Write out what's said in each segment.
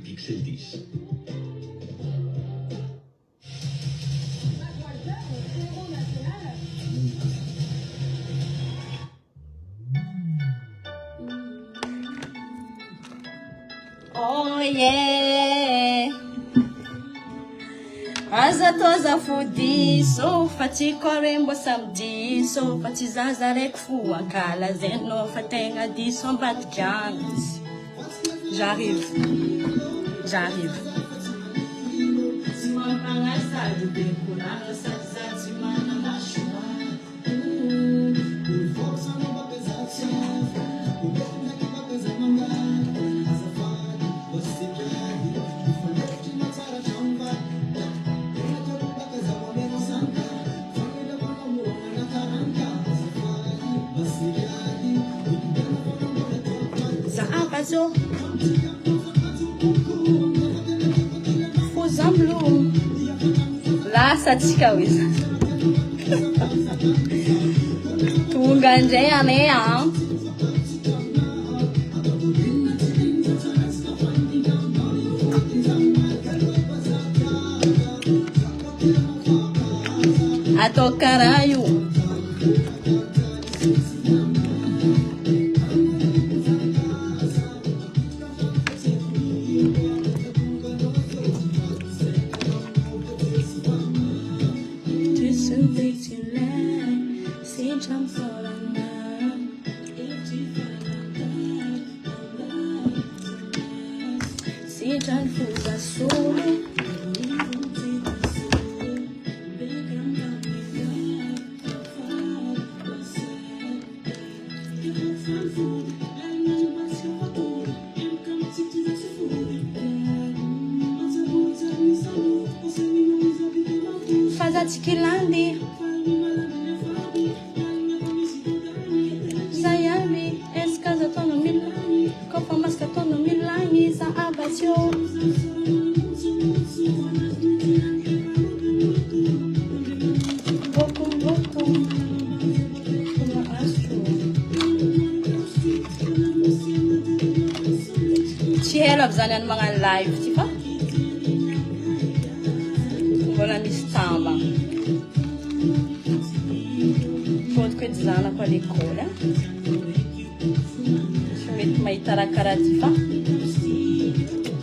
Pixel 10. Oh yeah, aza toza fodi so fati korembo samedi so fati zazarek fou akala zeno fatenga di son bat jams. J'arrive. Zo Fuzamblu La satiscawis Tunganje anea Ato caralho Kilandi Zayami eskaza tono milani kofa maska tono milani za abatio boku kuma astro Cielo bzana mga live tifa Voilà mistamba Pronto que desana com a licola. Deixa eu ver como tá a cara de fa.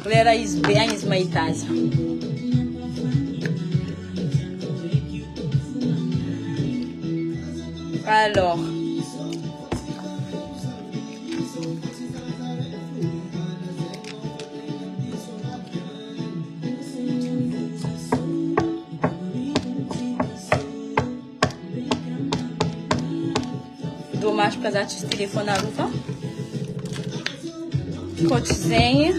Galera, bem esmaitasa. Alors. Dommage para dar esse telefone na luva. Cotezinha.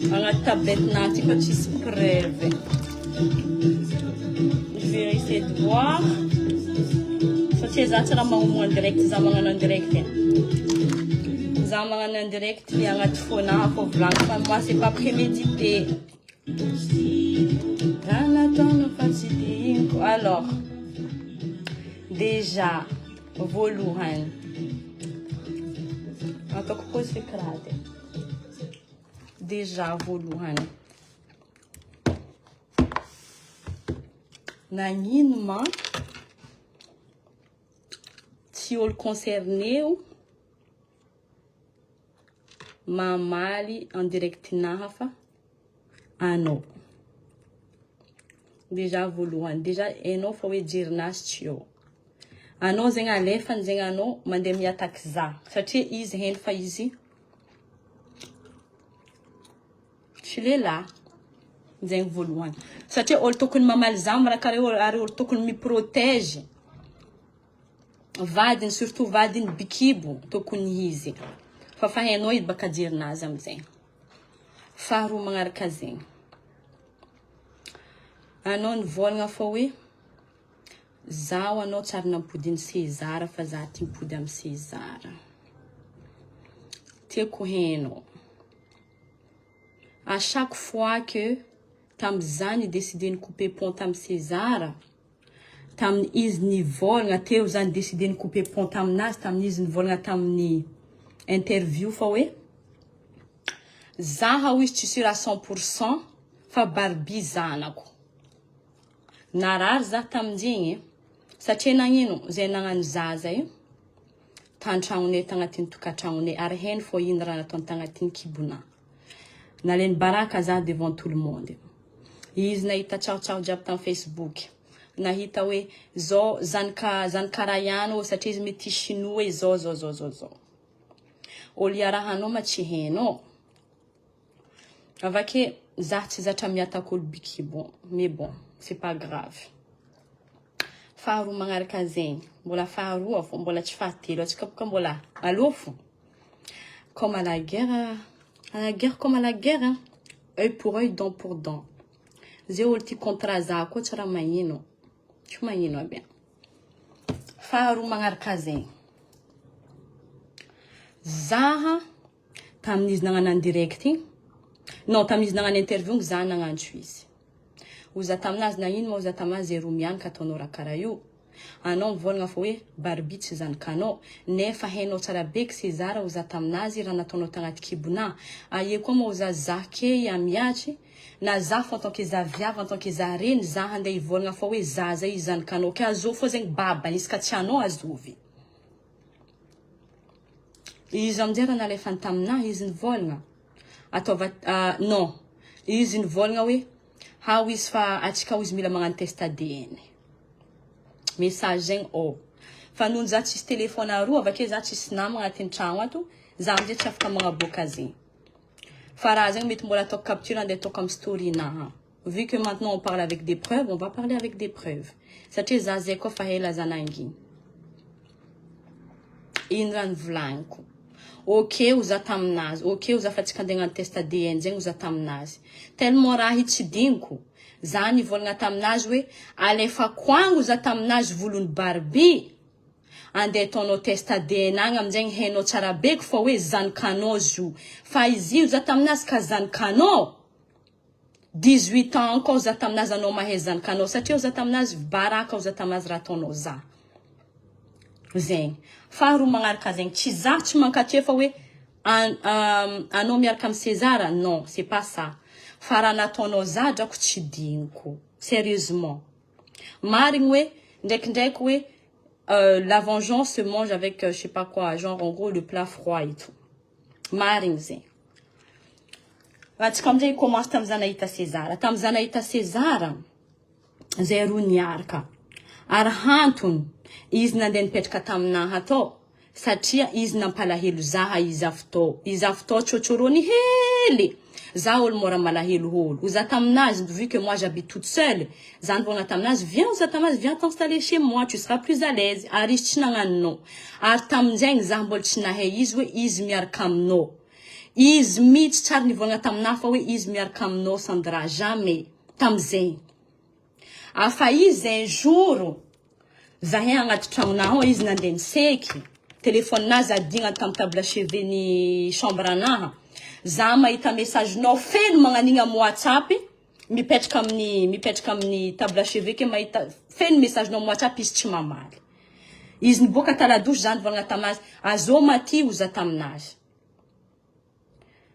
Uma tablette nati que te escreve. Je vais essayer de voir. Só te exato na mão direct, zaman non direct. Zaman non direct, il y a un téléphone à blanc. Moi, c'est pas prémédité. Alors, déjà. Voluhan. En tant que pose secrète. Déjà voluhan. Naninma. Si on le concerné mamali en direct nafa. Ah non. Déjà voluhan. Déjà eno faut dire nastio. Ano zenga lefa zenga ano mandem attaque za satria izy hen fa izy chile la zenga voalohany satria olo tokony mamaly zamba raha kare ary olo tokony miprotège vadiny surtout vadiny bikibo tokony izy fa fahainao izy baka jirinazy amizay faharoa magnaraka zegny anao nivolagna fa hoe Zaho anao tsara nampody ny César fa za ty mipody amin'ny César. Tiako hainao. À chaque fois que tam'izany décidé de couper pont tam César, tam izy nivolagna teo zany décidé de couper pont taminazy, tam izy nivolagna tamin'ny interview fa hoe zaha izy tsy sûr à 100% fa Barbie zanako. Narary za tamjigny satria nagnino zay nagnano zaza io tantragnonay tagnatin'ny tokantragnonay ary heny fo ino raha nataony tagnatin'ny kibona. Naleny baraka za devant tout le monde. Izy nahita tsaotsao jiaby tam Facebook. Nahita hoe zao zanaka rayano satria izy mety chinois zao. Olia raha anao ma tsy hainao. Avake za tsy zatra miatak'olo biky bon, mais bon, c'est pas grave. Faharoa magnaraka zegny, mbola faharoa fô mbola tsy fahatelo, atsika boka mbola alofo. Comme à la guerre comme à la guerre, hein? Œil pour œil, dent pour dent. Zay olo ty contrat za koa tsy raha magnino. Tsy magnino aby. Faharoa magnaraka zegny. Zaha tamin'izy nagnano en direct igny. Non, tamin'izy nagnano interview za nagnantso izy. Oza taminazy nagnino ma oza taminazy ero mianaka ataonao raha karaha io. Anao mivolagna fa hoe Barbie tsy zanakanao nefa hainao tsara be que César oza taminazy raha nataonao tagnaty kibona. Aie koa ma oza zake amiatry na za fa en tant que za viavy en tant que za reny za handeha hivolagna fa hoe zaza izy zanakanao ke azo fo zegny baba izy ka tsy anao azovy. Izy amizay raha nalefany taminahy izy nivolagna. Non, izy nivolagna hoe how izy fa atsika izy mila magnano test ADN. Message zegny fa noho za tsisy téléphone aroa avake za tsisy namagna agnatin'ny tragno ato za amizay tsy afaka magnaboaka zegny. Fa raha zegny mety mbola ataoko capture andeha ataoko amin'ny story naha. Vu que maintenant on parle avec des preuves, on va parler avec des preuves. Satria za zay koa fa hela zananginy. Ino raha nivolagniko. Ok, oza taminazy. Ok, oza fa tsika andeha hagnano test ADN zegny oza taminazy. Tellement raha hitsidiniko. Za nivolagna taminazy hoe alefako agny oza taminazy volony Barbie. Andeha ataonao test ADN agny aminjegny hainao tsara be fa hoe zanakanao zo. Fa izy oza taminazy ka zanakanao. 18 ans encore oza taminazy anao mahay zanakanao satria oza taminazy baraka oza taminazy raha ataonao za. Zegny. Faharoa magnaraka zegny tsy za tsy mankatria fa hoe anao miaraka amin'ny César, non, c'est pas ça. Fa raha nataonao za drako tsy diniko. Sérieusement. Marigny hoe ndraikindraiky hoe la vengeance se mange avec je sais pas quoi, genre en gros le plat froid et tout. Marigny zegny. Atsika amizay commence tamin'iza nahita César. Tamin'iza nahita César, zay roa niaraka. Ary hantony izy nandeha nipetraka taminaha atao satria izy nampalahelo zaha izy avy tao tsotrorony hely. Za olo mora malahelo holo. Oza taminazy, vu que moi j'habite toute seule, za nivolagna taminazy, viens t'installer chez moi, tu seras plus à l'aise. Ary izy tsy nagnanonao. Ary tamin'izegny za mbola tsy nahay izy hoe izy miaraka aminao. Izy mitsy tsara nivolagna taminaha fa hoe izy miaraka aminao Sandra, jamais. Tamizegny. Afa izy un jour zahay agnaty tragnonao izy nandeha niseky. Téléphone nazy adigna tam table à chevet ni chambre anaha. Za mahita message nao feno magnanigna amin'ny WhatsApp, mipetraka amin'ny table à chevet ke mahita feno message nao amin'ny WhatsApp izy tsy mamaly. Izy niboaka taladosy za nivolagna tamazy, azo maty oza taminazy.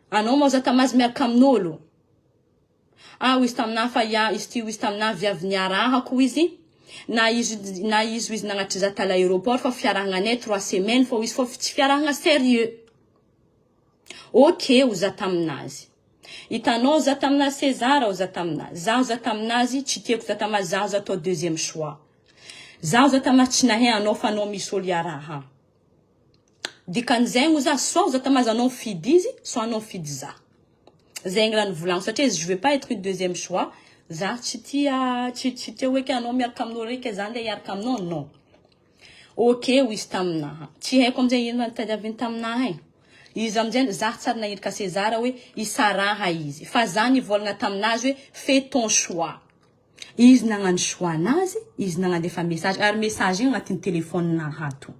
Anao ma oza tamazy miaraka amin'olo. Izy taminaha fa izy taminaha viavy niarahako izy. Na izy nagnatry za tala aéroport fa fiarahagnanay 3 semaines fa izy fa tsy fiarahagna sérieux. Ok, oza taminazy. Hitanao za taminazy César oza taminazy. Za oza taminazy tsy tiako za taminazy za oza atao deuxième choix. Za oza taminazy tsy nahay anao fa anao misy olo iaraha. Dikan'izegny oza soit oza taminazy anao mifidy izy, soit anao mifidy za. Zegny raha nivolagno satria je veux pas être une deuxième choix. Za tsy tia hoe ke anao miaraka amin'olo raiky za andeha hiaraka aminao, non. Ok, izy taminaha. Tsy haiko amizay ino tadiaviny taminaha e. Izy amizay za tsara nahiraka César hoe isaraha izy. Fa za nivolagna taminazy hoe fais ton choix. Izy nagnano choix nazy, izy nagnanefa message, ary message igny agnatin'ny téléphone naha ato.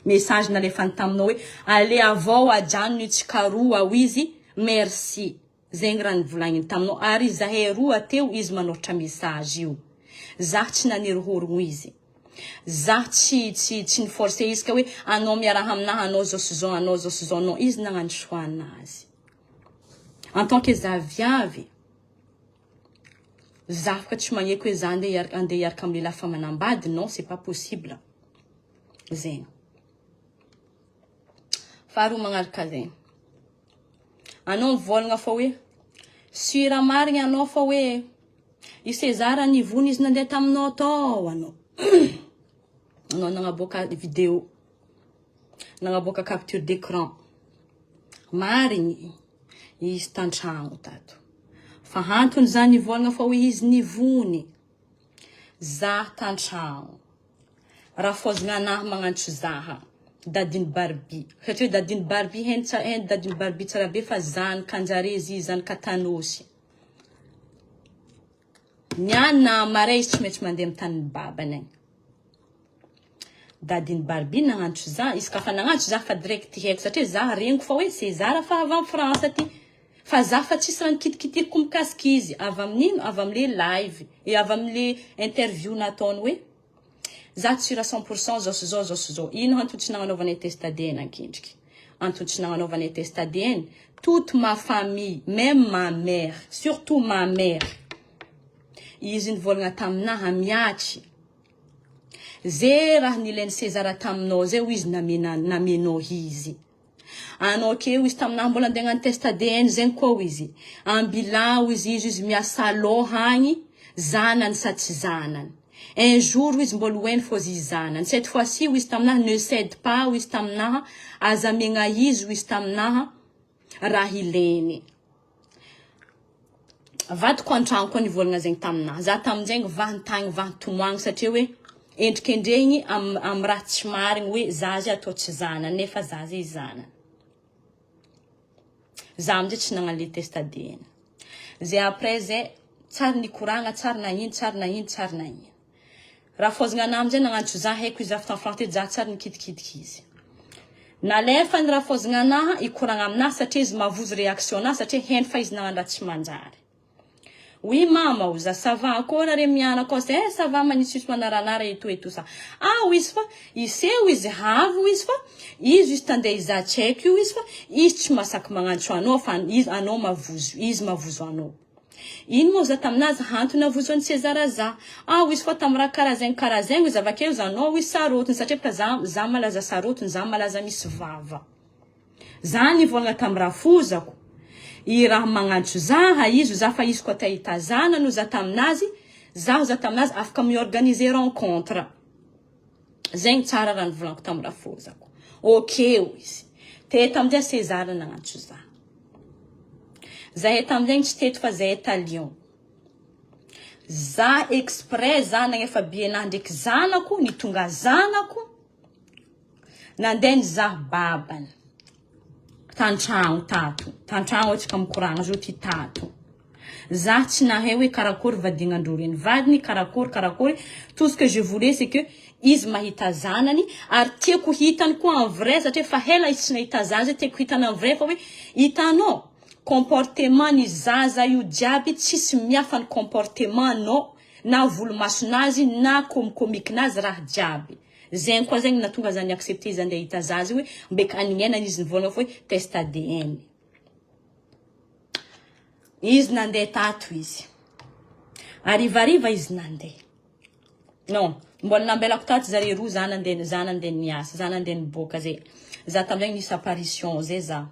Message nalefany taminao hoe allez avao ajanony tsika roa ao izy, merci. Zegny raha nivolagny taminao ary zahay roa teo izy manoratra message io. Za tsy nanerihorogno izy. Za tsy niforce izy ka hoe anao miaraha aminaha anao zao sy zao non. Izy nagnano choix nazy. en tant que za viavy za afaka tsy magneky hoe za andeha hiaraka amin'ny lehilahy fa manambady, non c'est pas possible zegny. Faharoa magnaraka zegny, anao mivolagna fa hoe sira marigny anao fa hoe i César nivony izy nandeha taminao tao anao. Anao nagnaboaka vidéo, nagnaboaka capture d'écran, marigny izy tantragno tato. Fa antony za nivolagna fa hoe izy nivony, za tantragno. Raha fôzagna anahy magnantso zaha, dadiny Barbie. Satria dadiny Barbie hen dadiny Barbie tsara be fa zany Kanjarezy izy, zany Katanosy. Niana maray izy tsy maintsy mandeha amin'ny tanin'ny babany agny. Dadiny Barbie nagnantso za, izy ka fa nagnantso za fa direct haiko satria za rengo fa hoe César fa avy amin'ny France aty. Fa za fa tsisy raha nikitikitiriko mikasika izy, avy amin'ino? Avy amin'le live, et avy amin'le interview nataony hoe za tsy sura 100% zao. Ino antony tsy nagnanaovany test ADN ankendriky? Antony tsy nagnanaovany test ADN, toute ma famille, même ma mère, surtout ma mère, izy nivolagna taminaha miatry. Ze raha nilainy César taminao zay izy namenao izy. Anao keo izy taminaha mbola andeha hagnano test ADN zegny koa izy. Ambilao izy miasa loha agny, zanany sa tsy zanany. Un jour izy mbola hoeny fô izy zanany. Cette fois-ci izy taminaha ne cède pas izy taminaha, aza megna izy izy taminaha raha ilainy. Vadiko antragno koa nivolagna zegny taminaha. Za tamin'zegny vantagny vantomagny satria hoe endrikendregny am raha tsy marigny hoe za zay atao tsy zanany nefa za zay zanany. Za amizay tsy nagnano le test ADN. Zay après zay tsara nikoragna, tsara nagnino. Raha fôzagna anahy amizay nagnantso za haiko izy after France za tsara nikitikitika izy. Nalefa ny raha fôzagna anahy ikoragna aminahy satria izy mavozo réaction anahy satria heny fa izy nagnano raha tsy manjary. Oui mama oza, ça va ankora re miana koa se, ça va manisy manaranara et tout ça. Ah oui izy fa, iseo izy havo izy fa, izy tandeha iza check io izy fa, izy tsy masaky magnantso anao fa izy anao mavozo, izy mavozo anao. Ino moa za taminazy hantony avozo any César za. Ah izy fa tamraha karazegny izy avakeo izy anao izy sarotiny satria ka za malaza sarotiny, za malaza misy vava. Za nivolagna tamraha fozako. I raha magnantso zaha izy, za fa izy koa tahita zanany za taminazy, za taminazy afaka mi-organiser rencontre. Zegny tsara raha nivolanako tamraha fozako. Okeo izy. Teto amizay César nagnantso za. Zahay tamizegny tsy teto fa zahay ta Lyon. Za exprès za nagnefa bienahy ndraiky zanako, nitonga zanako, nandeny za babany. Tantragno tato. Tantragno ohatsika mikoragna zo ty tato. Za tsy nahay hoe karakory vadignandro reny. Vadiny karakory. Tout ce que je voulais c'est que izy mahita zanany, ary tiako hitany koa en vrai satria fa hela izy tsy nahita zanany, tiako hitany en vrai fa hoe hitanao comportement ni zaza io jiaby tsisy miafa ny comportement no na volomasonazy na komikinazy raha jiaby. Zegny koa zegny natonga zany accepter izy andeha hita zaza hoe mbeka aningenany izy nivolagna fa hoe test ADN. Izy nandeha tato izy. Arivariva izy nandeha. Non, mbola nambelako tato zare roa za nandeha niasa, za nandeha niboaka zay. Za tamizegny nisy apparition zay za.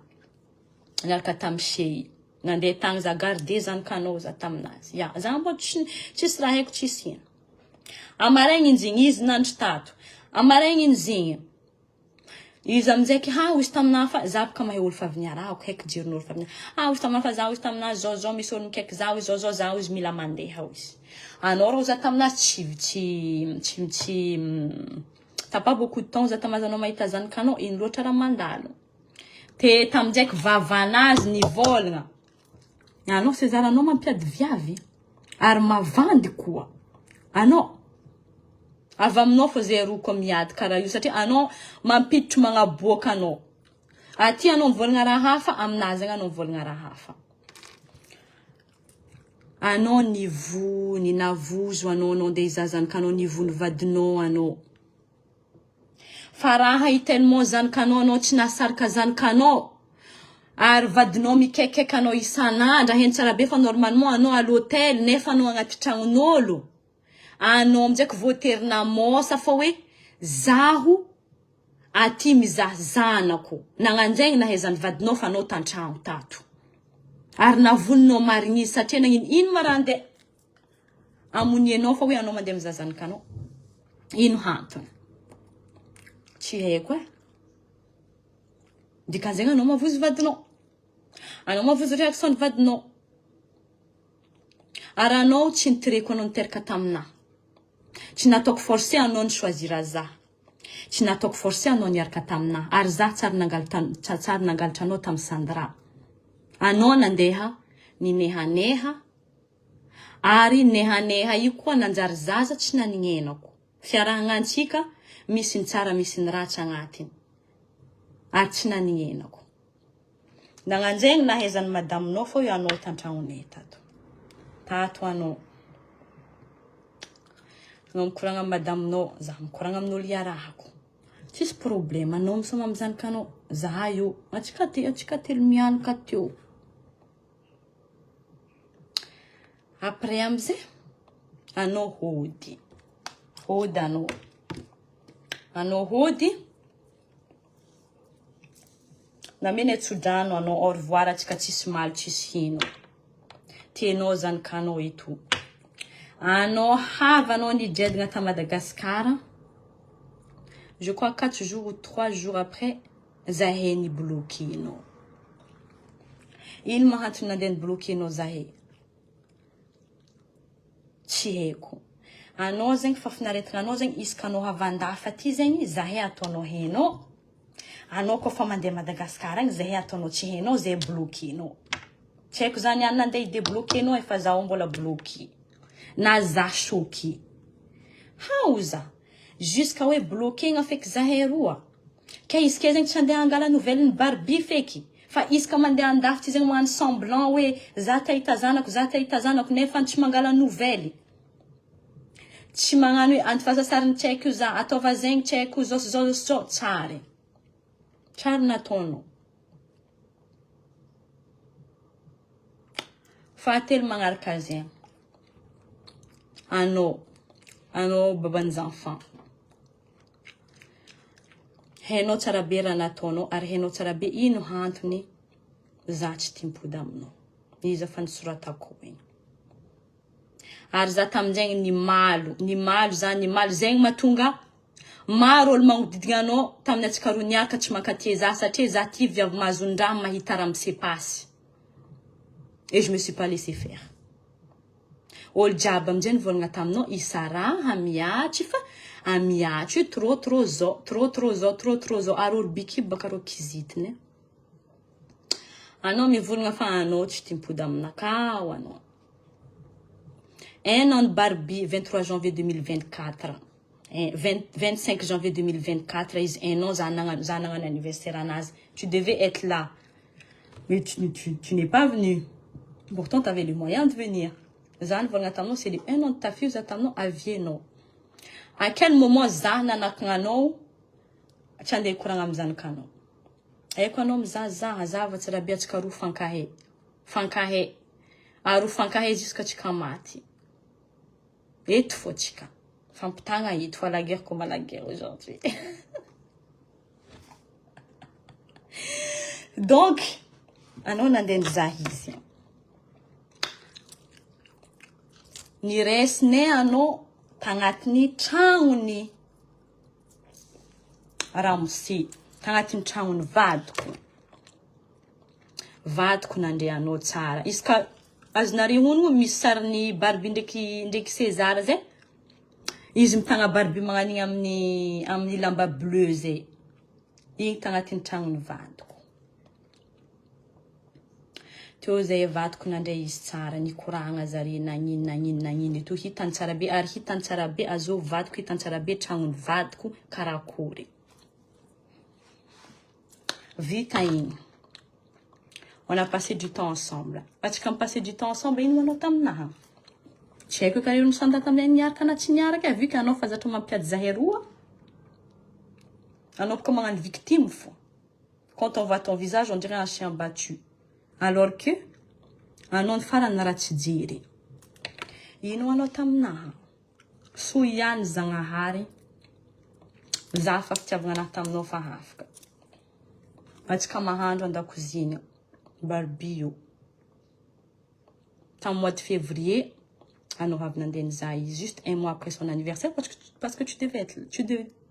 Niaraka tamishey. Nandeha tagny za garder zanakanao za taminazy. Ya, za mbo tsisy raha haiko tsisy ino. Amaregny inzigny izy nandro tato. Amaregny inzigny. Izy amizaiky izy taminaha fa za baka mahay olo fa avy niarahako, haiko jiron'olo fa avy niarahako. Izy taminaha fa za izy taminaha zao misy olo mikaiky za izy mila mandeha izy. Anao raha za taminazy t'as pas beaucoup de temps za taminazy anao mahita zanakanao, ino loatra raha mandalo. Te tamizaiky vavanazy nivolagna. Anao César anao mampiady viavy ary mavandy koa. Anao avy aminao fô zay roa koa miady karaha io satria anao mampiditry magnaboaka anao. Aty anao mivolagna raha hafa, aminazy agny anao mivolagna raha hafa. Anao nivony, navozo anao andeha izazanakanao, nivony vadinao anao. Fa raha tellement zanakanao anao tsy nasarika zanakanao. Ary vadinao mikekeka anao isan'andro heny tsara be fa normalement anao à l'hôtel nefa anao agnaty tragnon'olo. Anao amizay voaterina mosa fa hoe zaho aty mizaha zanako. Nagnanjegny nahezany vadinao fa anao tantragno tato. Ary navoninao marigny satria nagnino ino marande amoni anao fa hoe anao mandeha mizaha zanakanao. Ino hantony? Tsy haiko e. Dikan'zegny anao mavozy vadinao. Anao mavozy réaction vadinao. Ary anao tsy nitireko anao niteraka tamina. Tsy nataoko forcé anao ny choisir za. Tsy nataoko forcé anao niaraka tamina. Ary za tsara nangalatra anao tam Sandra. Anao nandeha ninehaneha. Ary nehaneha io koa nanjary zaza tsy naningenako. Fiarahagnantsika misy ny tsara misy ny ratsy agnatiny. Ary tsy naningenako. Nagnanjegny nahezany madaminao fa hoe anao tantragnonay tato. Tato anao. Anao mikoragna madaminao, za mikoragna amin'olo iarahako. Tsisy problème, anao misoma amizanakanao. Za io, atsika telo mianaka teo. Après amizay, anao hody. Hody anao. Anao hody. Namene tsodrano anao au revoir atsika tsisy maly tsisy hino. Tienao zanakanao eto. Anao havanao nijedagna ta Madagascar. Je crois 4 jours ou 3 jours après, zahe ni bloqué-no. Il m'a hâte de bloquer nos zahe. Tsy haiko. Anao zegny fa finaretigna anao zegny iska anao havandafa ty zegny zahe ataonao henao. Anao ko fa mandeha Madagascar agny zahe ataonao tsy henao zay bloqué-no. Tsy haiko zany anna andeha débloquer-no efa zaho mbola bloqué. Na za choqué. Hauza. Jusqu'à hoe bloqué-gna feky zahe roa. Ka iske zegny tsy andeha angala nouvelle ny Barbie feky. Fa iska mandeha andafy zegny magnano semblant hoe za tahita zanako nefa tsy mangala nouvelle. Tsy magnano hoe antifasa sariny tsy haiko za ataova zegny tsy haiko zao tsara. Tsara nataonao. Fahatelo magnaraka zegny. Anao baban'ny enfants. Hainao tsara be raha nataonao ary hainao tsara be ino hantony za tsy timpody aminao. Iza fa nisoratako igny. Ary za tamin'izegny ny malo zegny mahatonga maro olo magnodidigna anao tamin'ny atsika roa niaraka tsy mankaty za satria za ty viavy mahazon-draha mahita raha misepasy. Et je me suis pas laissé faire. Olo jiaby amizay nivolagna taminao isaraha miatry fa amiatry trop zao ary olo biky baka ro kizitiny. Anao mivolagna fa anao tsy timpody aminakao anao. Un an de Barbie 23 janvier 2024. 25 janvier 2024 is un an za nagnano anniversaire anazy. Tu devais être là. Mais tu n'es pas venu. Pourtant tu avais les moyens de venir. Za nivolagna taminao c'est le un an de ta fille za taminao avienao. À quel moment za nanaknanao tsy andeha koragna amin'ny zanakanao. Aiko anao mizaha zava tsara be atsika roa fankahe. Aro fankahe jusqu'à tsika maty. Eto fô tsika. Fampitagna eto fa la guerre comme la guerre aujourd'hui. Donc, anao nandeha nizaha izy. Niresine anao tagnatiny tragnony Ramosy. Tagnatiny tragnony vadiko. Vadiko nandehanao tsara. Iska azonareo honogno misy sariny Barbie ndraiky César zay. Izy mitagna Barbie magnan'igny amin'ny lamba bleu zay. Igny tagnatiny tragnony vadiko. Teo zay vadiko nandray izy tsara nikoragna zare nagnino to hitany tsara be ary hitany tsara be azo vadiko hitany tsara be tragnony vadiko karakory. Vita igny. On a passé du temps ensemble. Atsika passé du temps ensemble ino manao taminaha. Tsy haiko kare olo sanda taminay niaraka na tsy niaraka vu que anao fa zatra mampiady zahe roa. Anao ko magnano victime fo. Quand on voit ton visage, on dirait un chien battu. Alors que, un nom de farany raha tsy jery. Ino anao taminaha? Soa ihany Zagnahary. Za fa fitiavagna anahy taminao fa afaka. Atsika mahandro an-dakoziny. Barbie io. Tamin'ny mois de février, anao avy nandeha nizaha izy, juste un mois après son anniversaire, parce que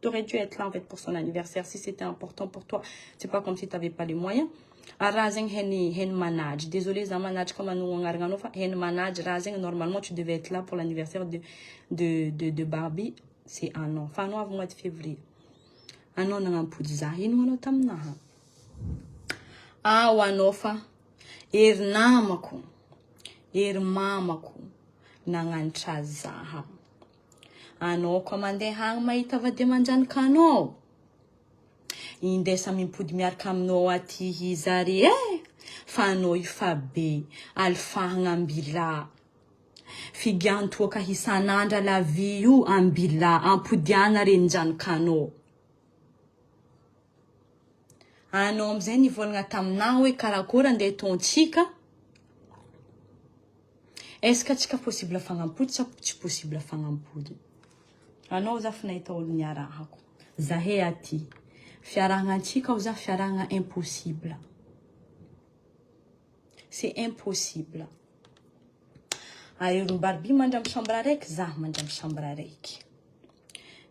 t'aurais dû être là en fait pour son anniversaire si c'était important pour toi. C'est pas comme si tu n'avais pas les moyens. Razeng hen manage. Désolé, za manage comme nous hen manage. Razeng, normalement, tu devais être là pour l'anniversaire de Barbie. C'est un an. Enfin, non, au mois de février. Un an, n'a pas dit nous tamnaha. Ah, wanofa. Namako. Mamako. Nangantra zaha. Anao commandé hang mahita vady aman-janaka anao. Indesa mimpody miaraka aminao aty izare fa anao ifa be alfahagna ambila. Figantoaka isan'andra la vie io ambila ampodiana renjanaka anao. Anao amizay nivolagna taminahy hoe karakory andeha tontsika. Est-ce que tsika possible fagnampody sa tsy possible fagnampody? Anao za fa nahita olo niarahako. Zahe aty. Fiarahagna antsika ou za fiarahagna impossible. C'est impossible. Ayo Barbie mandra amin'ny chambre araiky, za mandra amin'ny chambre araiky.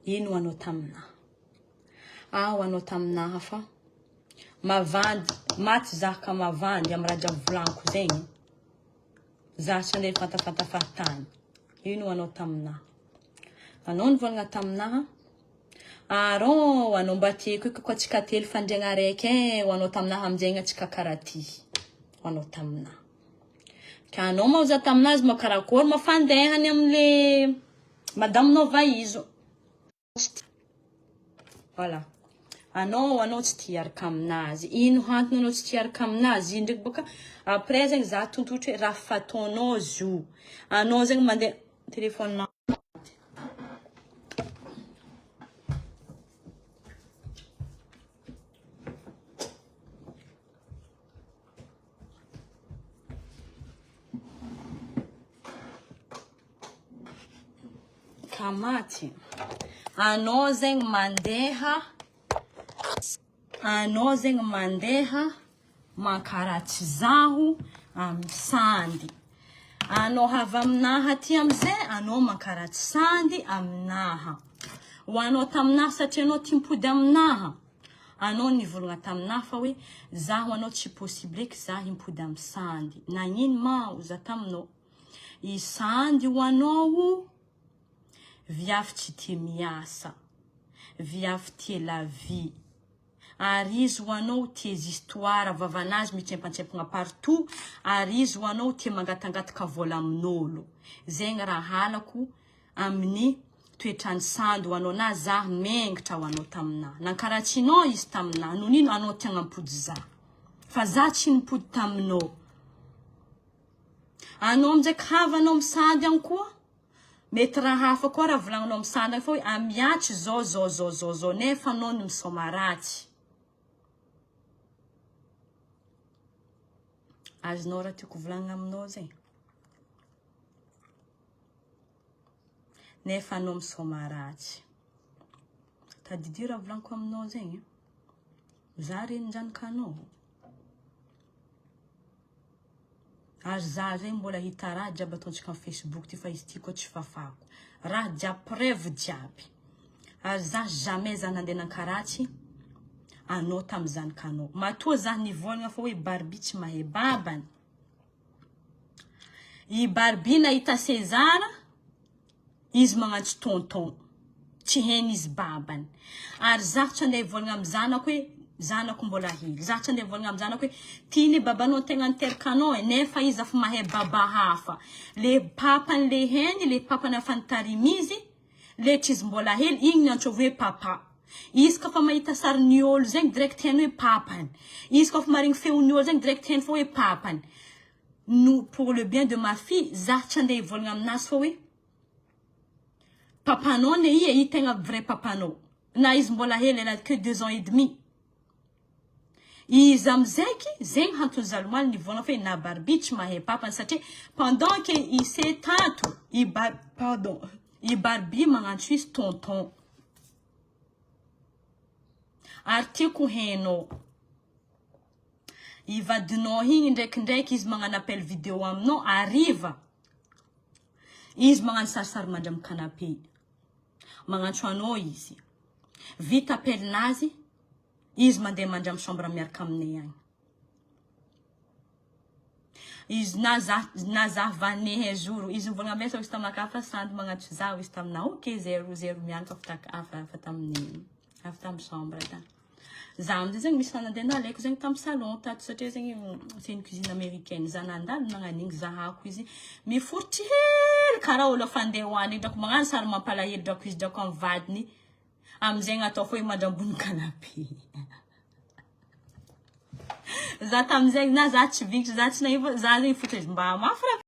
Ino anao taminahy? Ho anao taminahy fa mavandy, maty za ka mavandy amin'ny raha jiaby volaniko zegny. Za tsy andeha fantafantafatany. Ino anao taminahy? Anao nivolagna taminahy. Aron, anao mba tieko ko atsika telo fandriagna araiky ho anao taminahy aminjegny atsika karaty. Ho anao taminahy. Ka anao ma za taminazy ma karakory mafandehany amle Madame Nova izo. Voilà. Anao tsy tia araka aminazy. Ino hantony anao tsy tia araka aminazy? Ndraiky boka après zegny za tontotry raha fataonao zo. Anao zegny mandeha téléphone. Kamaty. Anao zegny mandeha mankaratsy zaho amin'ny sandy. Anao havy aminaha aty amizay, anao mankaratsy sandy aminaha. Ho anao taminaha satria anao tia mipody aminaha. Anao nivolagna taminaha fa hoe zaho anao tsy possible que za impody amin'ny sandy. Nagnino ma ho za taminao? I sandy ho anao viavy tsy tia miasa. Viavy tia la vie. Ary izy ho anao tia histoire vavanazy mitsempantsempagna partout. Ary izy ho anao tia mangatangataka vola amin'olo. Zegny raha halako amin'ny toetrany sandy ho anao na za mengitra ho anao taminahy. Nankaratsinao izy taminahy. Noho nino anao tia hampody za. Fa za tsy nipody taminao. Anao amizay havanao misandy any koa. Mety raha hafa koa raha volagninao misandy fa hoe amiatry zao nefa anao no misoma ratsy. Azonao raha tiako volagna aminao zay. Nefa anao misoma ratsy. Tadidy raha volagniko aminao zegny. Za renin-janaka anao. Ary za zegny mbola hita raha jiaby ataontsika amin'ny Facebook ty fa izy ty koa tsy fafako. Raha jiaby preuve jiaby. Ary za jamais za nandeha nankaratsy anao tamin'ny zanaka anao. Matoa za nivolagna fa hoe Barbie tsy mahay babany. I Barbie nahita César, izy magnantso tonton. Tsy hainy izy babany. Ary za tsy andeha hivolagna amin'ny zanako hoe zanako mbola hely. Za tsy andeha hivolagna amin'ny zanako hoe tiany babanao tegna niteraka anao nefa izy afa mahay baba hafa. Le papany le hainy, le papany afantarimizy, le tsy izy mbola hely, igny ny antso hoe papa. Izy ka fa mahita sarin'ny olo zegny direct hainy hoe papany. Izy ka fa marigny feon'ny olo zegny direct hainy fa hoe papany. Nous, pour le bien de ma fille, za tsy andeha hivolagna aminazy fa hoe papanao ne i tegna vrai papanao. Na izy mbola hely, elle a que 2 ans et demi. Izy amizaiky zegny hantony zalomaly nivolagna fa na Barbie tsy mahay papany satria pendant que i se tanto i Barbie magnantso izy tonton. Ary tiako hainao i vadinao igny ndraikindraiky izy magnano appel vidéo aminao ariva. Izy magnano sarisary mandry amin'ny canapé. Magnantso anao izy. Vita appel nazy izy mandeha mandry amin'ny chambre miaraka aminay agny. Izy na za vanehe zoro izy mivolagna mesa izy taminakafa sandy magnantso zaho izy tamina ok 00 mianaka afa tamin'ny afa tamin'ny chambre ta. Za amizay zegny misy fanandena alaiko zegny tamin'ny salon tato satria zegny c'est une cuisine américaine. Za nandalo nagnan'igny zahako izy miforotry hely karaha olo fandeha hoany drako magnano sary mampalahelo drako izy drako amin'ny vadiny. Amizegny atao foy mandry ambony canapé. Za tamizegny na za tsy viky za tsy naivo za zegny fotry mba mafy